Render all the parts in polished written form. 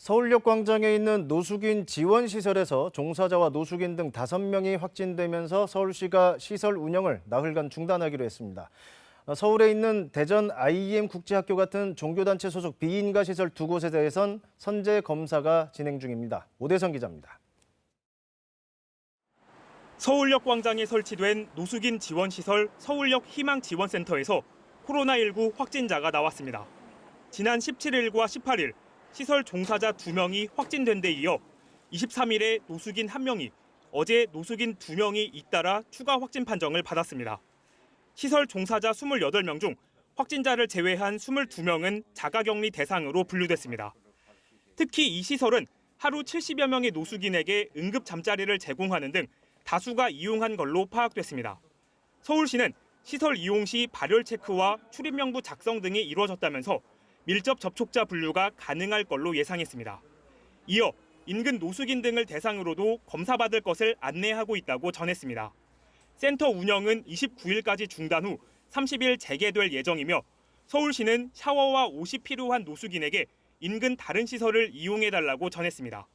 서울역 광장에 있는 노숙인 지원시설에서 종사자와 노숙인 등 5명이 확진되면서 서울시가 시설 운영을 나흘간 중단하기로 했습니다. 서울에 있는 대전 IEM 국제학교 같은 종교단체 소속 비인가 시설 2곳에 대해선 선제 검사가 진행 중입니다. 오대성 기자입니다. 서울역 광장에 설치된 노숙인 지원시설 서울역 희망지원센터에서 코로나19 확진자가 나왔습니다. 지난 17일과 18일 시설 종사자 2명이 확진된 데 이어 23일에 노숙인 1명이, 어제 노숙인 2명이 잇따라 추가 확진 판정을 받았습니다. 시설 종사자 28명 중 확진자를 제외한 22명은 자가격리 대상으로 분류됐습니다. 특히 이 시설은 하루 70여 명의 노숙인에게 응급 잠자리를 제공하는 등 다수가 이용한 걸로 파악됐습니다. 서울시는 시설 이용 시 발열 체크와 출입명부 작성 등이 이루어졌다면서 밀접 접촉자 분류가 가능할 걸로 예상했습니다. 이어 인근 노숙인 등을 대상으로도 검사받을 것을 안내하고 있다고 전했습니다. 센터 운영은 29일까지 중단 후 30일 재개될 예정이며 서울시는 샤워와 옷이 필요한 노숙인에게 인근 다른 시설을 이용해달라고 전했습니다.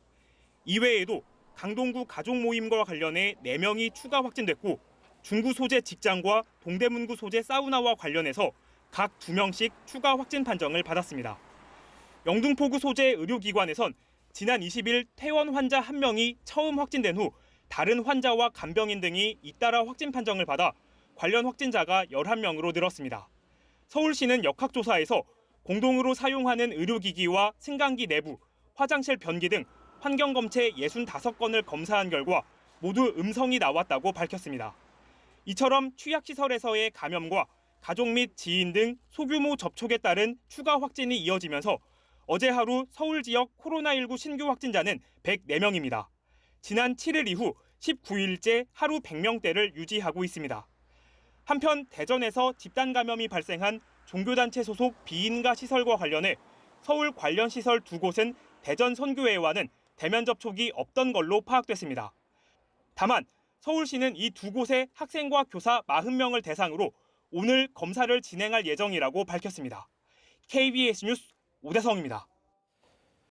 이외에도 강동구 가족 모임과 관련해 4명이 추가 확진됐고 중구 소재 직장과 동대문구 소재 사우나와 관련해서 각 2명씩 추가 확진 판정을 받았습니다. 영등포구 소재 의료기관에선 지난 20일 퇴원 환자 1명이 처음 확진된 후 다른 환자와 간병인 등이 잇따라 확진 판정을 받아 관련 확진자가 11명으로 늘었습니다. 서울시는 역학조사에서 공동으로 사용하는 의료기기와 승강기 내부, 화장실 변기 등 환경검체 65건을 검사한 결과 모두 음성이 나왔다고 밝혔습니다. 이처럼 취약시설에서의 감염과 가족 및 지인 등 소규모 접촉에 따른 추가 확진이 이어지면서 어제 하루 서울 지역 코로나19 신규 확진자는 104명입니다. 지난 7일 이후 19일째 하루 100명대를 유지하고 있습니다. 한편 대전에서 집단 감염이 발생한 종교단체 소속 비인가 시설과 관련해 서울 관련 시설 2곳은 대전 선교회와는 대면 접촉이 없던 걸로 파악됐습니다. 다만 서울시는 이 2곳의 학생과 교사 40명을 대상으로 오늘 검사를 진행할 예정이라고 밝혔습니다. KBS 뉴스 오대성입니다.